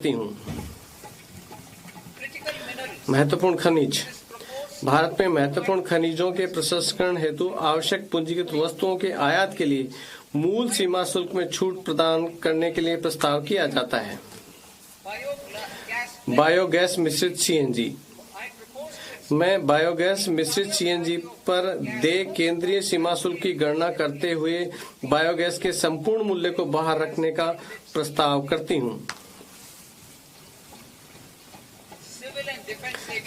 करती हूँ। महत्वपूर्ण खनिज। भारत में महत्वपूर्ण खनिजों के प्रसंस्करण हेतु आवश्यक पूंजीगत वस्तुओं के आयात के लिए मूल सीमा शुल्क में छूट प्रदान करने के लिए प्रस्ताव किया जाता है। बायोगैस मिश्रित सीएनजी। मैं बायोगैस मिश्रित सीएनजी पर देय केंद्रीय सीमा शुल्क की गणना करते हुए बायोगैस के संपूर्ण मूल्य को बाहर रखने का प्रस्ताव करती हूँ।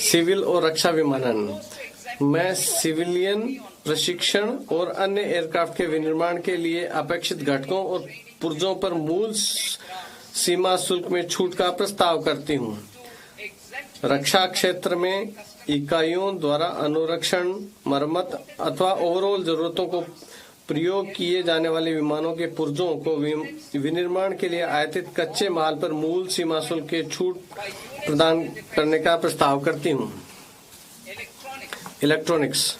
सिविल और रक्षा विमानन। मैं सिविलियन प्रशिक्षण और अन्य एयरक्राफ्ट के विनिर्माण के लिए अपेक्षित घटकों और पुर्जों पर मूल सीमा शुल्क में छूट का प्रस्ताव करती हूँ। रक्षा क्षेत्र में इकाइयों द्वारा अनुरक्षण, मरम्मत अथवा ओवरऑल जरूरतों को प्रयोग किए जाने वाले विमानों के पुर्जों को विनिर्माण के लिए आयातित कच्चे माल पर मूल सीमा शुल्क के छूट प्रदान करने का प्रस्ताव करती हूँ। इलेक्ट्रॉनिक्स।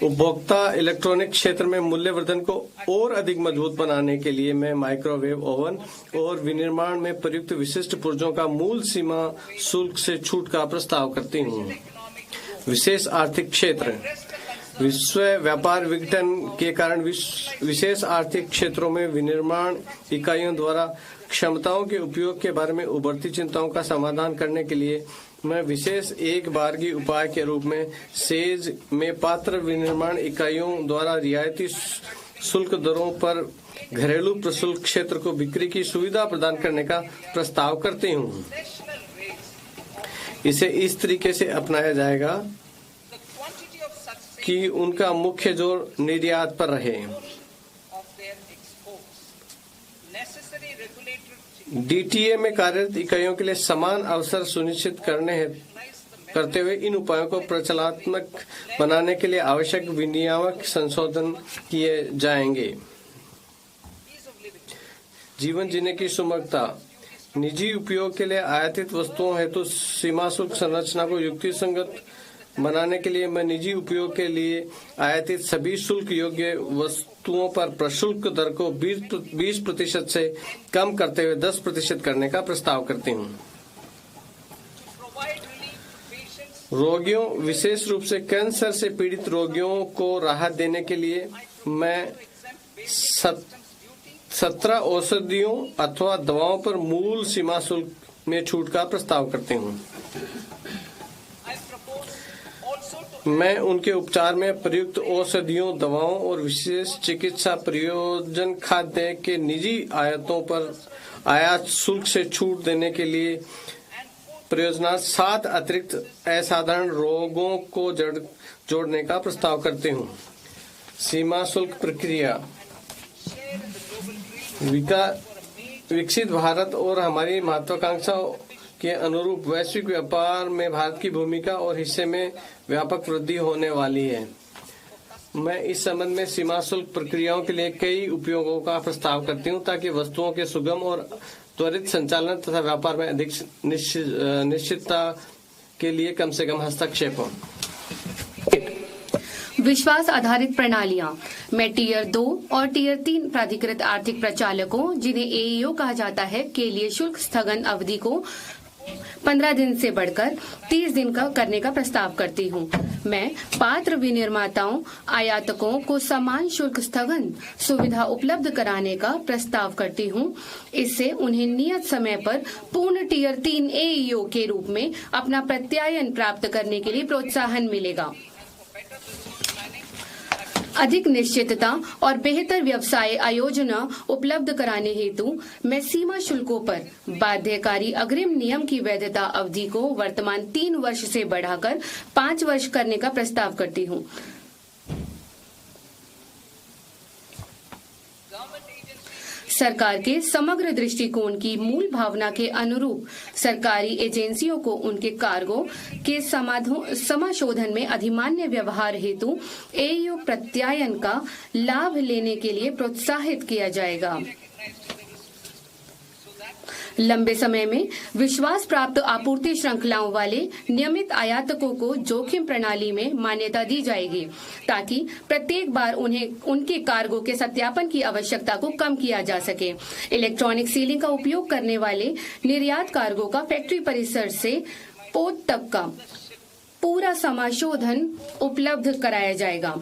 उपभोक्ता इलेक्ट्रॉनिक क्षेत्र में मूल्यवर्धन को और अधिक मजबूत बनाने के लिए मैं माइक्रोवेव ओवन और विनिर्माण में प्रयुक्त विशिष्ट पुर्जों का मूल सीमा शुल्क से छूट का प्रस्ताव करती हूँ। विशेष आर्थिक क्षेत्र। विश्व व्यापार विघटन के कारण विशेष आर्थिक क्षेत्रों में विनिर्माण इकाइयों द्वारा क्षमताओं के उपयोग के बारे में उभरती चिंताओं का समाधान करने के लिए मैं विशेष एक बारगी उपाय के रूप में सेज में पात्र विनिर्माण इकाइयों द्वारा रियायती शुल्क दरों पर घरेलू प्रशुल्क क्षेत्र को बिक्री की सुविधा प्रदान करने का प्रस्ताव करती हूँ। इसे इस तरीके से अपनाया जाएगा कि उनका मुख्य जोर निर्यात पर रहे। डीटीए में कार्यरत इकाइयों के लिए समान अवसर सुनिश्चित करते हुए इन उपायों को प्रचलात्मक बनाने के लिए आवश्यक विनियामक संशोधन किए जाएंगे। जीवन जीने की सुगमता। निजी उपयोग के लिए आयातित वस्तुओं हेतु सीमा शुल्क संरचना को युक्तिसंगत बनाने के लिए मैं निजी उपयोग के लिए आयातित सभी शुल्क योग्य वस्तुओं पर प्रशुल्क दर को 20% से कम करते हुए 10% करने का प्रस्ताव करती हूँ। रोगियों, विशेष रूप से कैंसर से पीड़ित रोगियों को राहत देने के लिए मैं 17 औषधियों अथवा दवाओं पर मूल सीमा शुल्क में छूट का प्रस्ताव करती हूँ। मैं उनके उपचार में प्रयुक्त औषधियों, दवाओं और विशेष चिकित्सा प्रयोजन खाद्य के निजी आयातों पर आयात शुल्क से छूट देने के लिए प्रयोजना 7 अतिरिक्त असाधारण रोगों को जोड़ने का प्रस्ताव करते हूँ। सीमा शुल्क प्रक्रिया। विकसित भारत और हमारी महत्वाकांक्षाओं के अनुरूप वैश्विक व्यापार में भारत की भूमिका और हिस्से में व्यापक वृद्धि होने वाली है। मैं इस संबंध में सीमा शुल्क प्रक्रियाओं के लिए कई उपयोगों का प्रस्ताव करती हूँ ताकि वस्तुओं के सुगम और त्वरित संचालन तथा व्यापार में अधिक निश्चितता के लिए कम से कम हस्तक्षेप हो। विश्वास आधारित प्रणालियां। मैं टीयर 2 और टीयर 3 प्राधिकृत आर्थिक प्रचालकों, जिन्हें एईओ कहा जाता है, के लिए शुल्क स्थगन अवधि को 15 दिन से बढ़कर 30 दिन का करने का प्रस्ताव करती हूँ। मैं पात्र विनिर्माताओं, आयातकों को समान शुल्क स्थगन सुविधा उपलब्ध कराने का प्रस्ताव करती हूँ। इससे उन्हें नियत समय पर पूर्ण टीयर 3 एईओ के रूप में अपना प्रत्यायन प्राप्त करने के लिए प्रोत्साहन मिलेगा। अधिक निश्चितता और बेहतर व्यवसाय आयोजना उपलब्ध कराने हेतु मैं सीमा शुल्कों पर बाध्यकारी अग्रिम नियम की वैधता अवधि को वर्तमान 3 वर्ष से बढ़ाकर 5 वर्ष करने का प्रस्ताव करती हूँ। सरकार के समग्र दृष्टिकोण की मूल भावना के अनुरूप सरकारी एजेंसियों को उनके कार्गो के समाशोधन में अधिमान्य व्यवहार हेतु एईओ प्रत्यायन का लाभ लेने के लिए प्रोत्साहित किया जाएगा। लंबे समय में विश्वास प्राप्त आपूर्ति श्रृंखलाओं वाले नियमित आयातकों को जोखिम प्रणाली में मान्यता दी जाएगी, ताकि प्रत्येक बार उन्हें उनके कार्गो के सत्यापन की आवश्यकता को कम किया जा सके। इलेक्ट्रॉनिक सीलिंग का उपयोग करने वाले निर्यात कार्गो का फैक्ट्री परिसर से पोर्ट तक का पूरा समाशोधन उपलब्ध कराया जाएगा।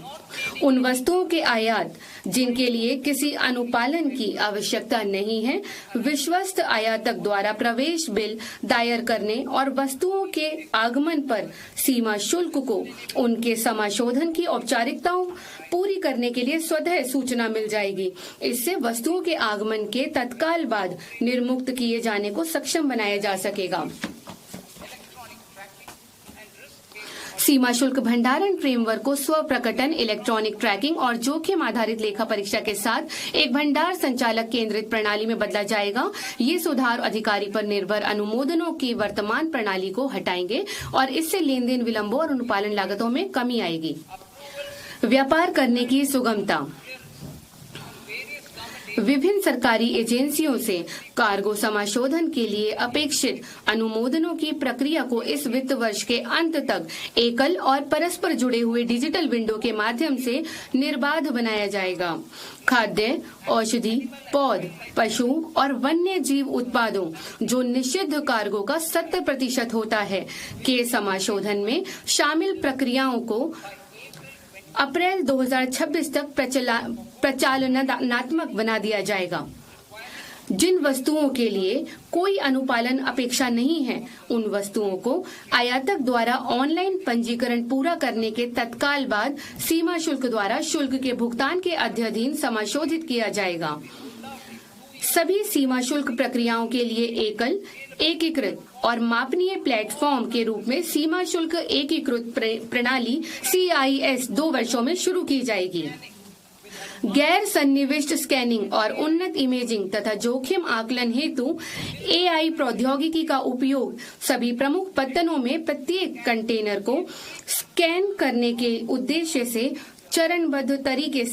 उन वस्तुओं के आयात जिनके लिए किसी अनुपालन की आवश्यकता नहीं है, विश्वस्त आयातक द्वारा प्रवेश बिल दायर करने और वस्तुओं के आगमन पर सीमा शुल्क को उनके समाशोधन की औपचारिकताओं पूरी करने के लिए स्वतः सूचना मिल जाएगी। इससे वस्तुओं के आगमन के तत्काल बाद निर्मुक्त किए जाने को सक्षम बनाया जा सकेगा। सीमा शुल्क भंडारण फ्रेमवर्क को स्व प्रकटन, इलेक्ट्रॉनिक ट्रैकिंग और जोखिम आधारित लेखा परीक्षा के साथ एक भंडार संचालक केंद्रित प्रणाली में बदला जाएगा। ये सुधार अधिकारी पर निर्भर अनुमोदनों की वर्तमान प्रणाली को हटाएंगे और इससे लेन देन विलंबों और अनुपालन लागतों में कमी आएगी। व्यापार करने की सुगमता। विभिन्न सरकारी एजेंसियों से कार्गो समाशोधन के लिए अपेक्षित अनुमोदनों की प्रक्रिया को इस वित्त वर्ष के अंत तक एकल और परस्पर जुड़े हुए डिजिटल विंडो के माध्यम से निर्बाध बनाया जाएगा। खाद्य, औषधि, पौध, पशु और वन्य जीव उत्पादों जो निषिद्ध कार्गो का 70% होता है के समाशोधन में शामिल प्रक्रियाओं को अप्रैल 2026 तक प्रचालनात्मक बना दिया जाएगा। जिन वस्तुओं के लिए कोई अनुपालन अपेक्षा नहीं है, उन वस्तुओं को आयातक द्वारा ऑनलाइन पंजीकरण पूरा करने के तत्काल बाद सीमा शुल्क द्वारा शुल्क के भुगतान के अध्ययन समाशोधित किया जाएगा। सभी सीमा शुल्क प्रक्रियाओं के लिए एकल, एकीकृत और मापनीय प्लेटफॉर्म के रूप में सीमा शुल्क एकीकृत प्रणाली CIS 2 वर्षों में शुरू की जाएगी। गैर सन्निविष्ट स्कैनिंग और उन्नत इमेजिंग तथा जोखिम आकलन हेतु AI प्रौद्योगिकी का उपयोग सभी प्रमुख पत्तनों में प्रत्येक कंटेनर को स्कैन करने के उद्देश्य से चरणबद्ध तरीके से